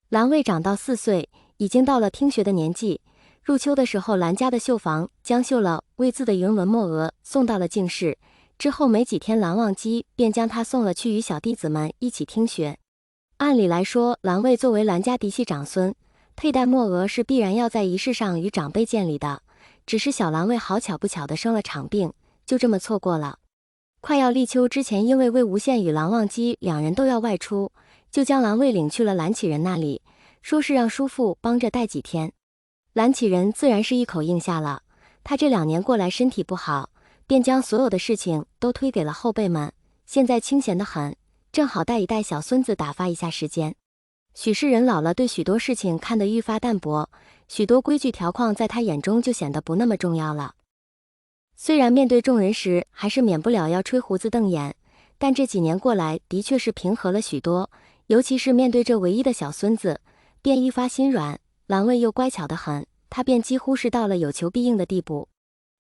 蓝卫长到4岁，已经到了听学的年纪。入秋的时候，蓝家的绣房将绣了魏字的云纹墨额送到了进士。之后没几天，蓝忘机便将他送了去与小弟子们一起听学。按理来说，蓝卫作为蓝家嫡系长孙，佩戴墨额是必然要在仪式上与长辈见礼的。只是小蓝卫好巧不巧的生了场病，就这么错过了。快要立秋之前，因为魏无羡与蓝忘机两人都要外出，就将蓝卫领去了蓝启仁那里，说是让叔父帮着带几天。蓝启仁自然是一口应下了。他这2年过来身体不好，便将所有的事情都推给了后辈们，现在清闲得很，正好带一带小孙子打发一下时间。许氏人老了，对许多事情看得愈发淡薄，许多规矩条框在他眼中就显得不那么重要了。虽然面对众人时还是免不了要吹胡子瞪眼，但这几年过来的确是平和了许多，尤其是面对这唯一的小孙子，便愈发心软。蓝卫又乖巧得很，他便几乎是到了有求必应的地步。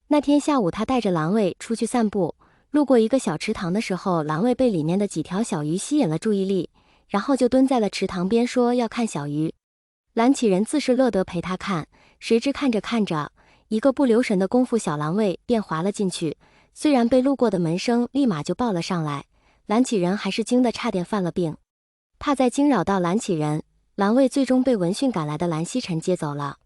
那天下午，他带着蓝卫出去散步，路过一个小池塘的时候，蓝卫被里面的几条小鱼吸引了注意力，然后就蹲在了池塘边说要看小鱼。蓝启仁自是乐得陪他看，谁知看着看着，一个不留神的功夫，小蓝卫便滑了进去，虽然被路过的门生立马就抱了上来，蓝启仁还是惊得差点犯了病。怕再惊扰到蓝启仁，蓝卫最终被闻讯赶来的蓝曦臣接走了。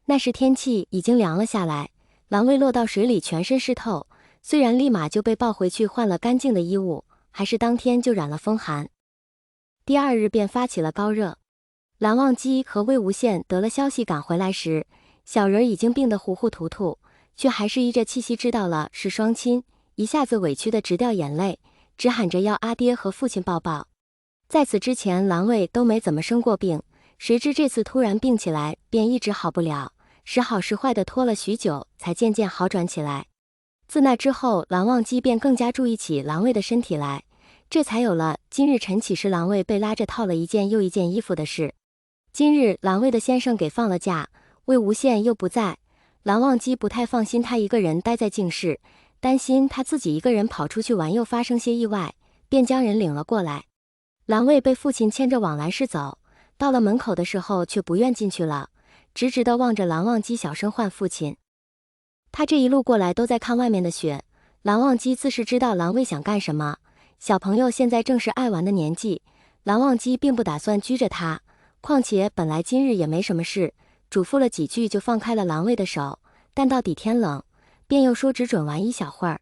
那时天气已经凉了下来，蓝卫落到水里全身湿透，虽然立马就被抱回去换了干净的衣物，还是当天就染了风寒。第2日便发起了高热。蓝忘机和魏无羡得了消息赶回来时，小人已经病得糊糊涂涂，却还是依着气息知道了是双亲，一下子委屈得直掉眼泪，只喊着要阿爹和父亲抱抱。在此之前，蓝卫都没怎么生过病，谁知这次突然病起来，便一直好不了，时好时坏的拖了许久，才渐渐好转起来。自那之后，蓝忘机便更加注意起蓝卫的身体来，这才有了今日晨起时蓝卫被拉着套了一件又一件衣服的事。今日蓝卫的先生给放了假，魏无羡又不在，蓝忘机不太放心他一个人待在净室，担心他自己一个人跑出去玩又发生些意外，便将人领了过来。蓝卫被父亲牵着往来室走，到了门口的时候却不愿进去了，直直地望着蓝忘机小声唤父亲。他这一路过来都在看外面的雪，蓝忘机自是知道蓝卫想干什么，小朋友现在正是爱玩的年纪，蓝忘机并不打算拘着他，况且本来今日也没什么事，嘱咐了几句就放开了蓝卫的手，但到底天冷，便又说只准玩一小会儿。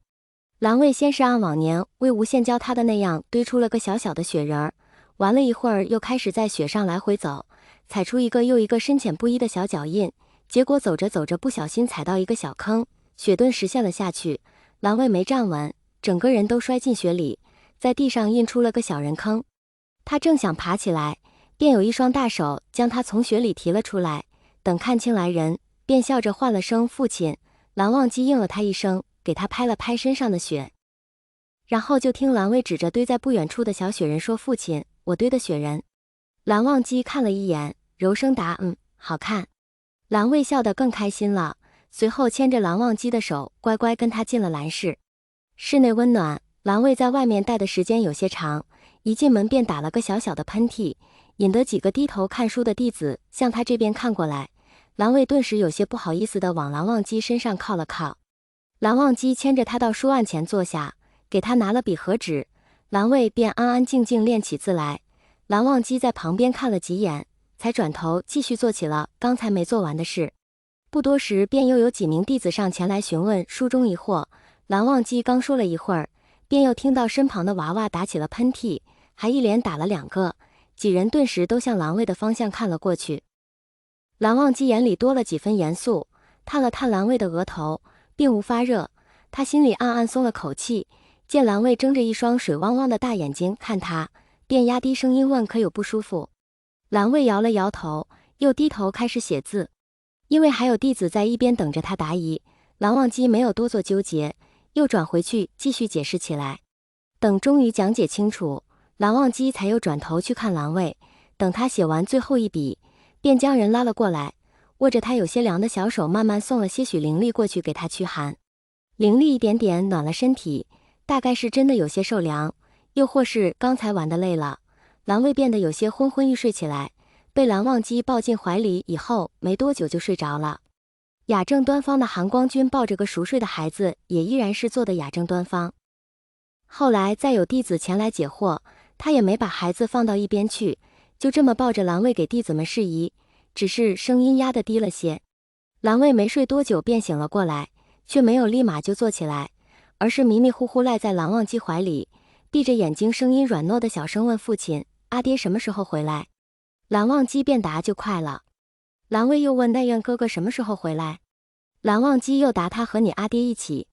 蓝卫先是按往年魏无羡教他的那样堆出了个小小的雪人儿，玩了一会儿又开始在雪上来回走，踩出一个又一个深浅不一的小脚印，结果走着走着不小心踩到一个小坑，雪顿时陷了下去，蓝卫没站稳，整个人都摔进雪里，在地上印出了个小人坑。他正想爬起来，便有一双大手将他从雪里提了出来，等看清来人，便笑着唤了声父亲。蓝忘机应了他一声，给他拍了拍身上的雪，然后就听蓝卫指着堆在不远处的小雪人说：“父亲，我堆的雪人。”蓝忘机看了一眼，柔声答：“好看。”蓝卫笑得更开心了，随后牵着蓝忘机的手，乖乖跟他进了蓝室。室内温暖，蓝卫在外面待的时间有些长，一进门便打了个小小的喷嚏，引得几个低头看书的弟子向他这边看过来。蓝卫顿时有些不好意思地往蓝忘机身上靠了靠。蓝忘机牵着他到书案前坐下，给他拿了笔和纸，蓝卫便安安静静练起字来。蓝忘机在旁边看了几眼，才转头继续做起了刚才没做完的事。不多时，便又有几名弟子上前来询问书中疑惑。蓝忘机刚说了一会儿，便又听到身旁的娃娃打起了喷嚏，还一连打了2个，几人顿时都向蓝卫的方向看了过去。蓝忘机眼里多了几分严肃，探了探蓝卫的额头，并无发热，他心里暗暗松了口气，见蓝卫睁着一双水汪汪的大眼睛看他，便压低声音问：“可有不舒服？”蓝卫摇了摇头，又低头开始写字。因为还有弟子在一边等着他答疑，蓝忘机没有多做纠结，又转回去继续解释起来。等终于讲解清楚，蓝忘机才又转头去看蓝卫，等他写完最后一笔，便将人拉了过来，握着他有些凉的小手，慢慢送了些许灵力过去给他驱寒。灵力一点点暖了身体，大概是真的有些受凉，又或是刚才玩的累了，蓝卫变得有些昏昏欲睡起来，被蓝忘机抱进怀里以后，没多久就睡着了。雅正端方的韩光君抱着个熟睡的孩子，也依然是做的雅正端方。后来再有弟子前来解惑，他也没把孩子放到一边去，就这么抱着蓝卫给弟子们释疑，只是声音压得低了些。蓝卫没睡多久便醒了过来，却没有立马就坐起来，而是迷迷糊糊赖在蓝忘机怀里，闭着眼睛，声音软糯的小声问父亲：“阿爹什么时候回来？”蓝忘机便答：“就快了。”蓝卫又问：“那愿哥哥什么时候回来？”蓝忘机又答：“他和你阿爹一起。”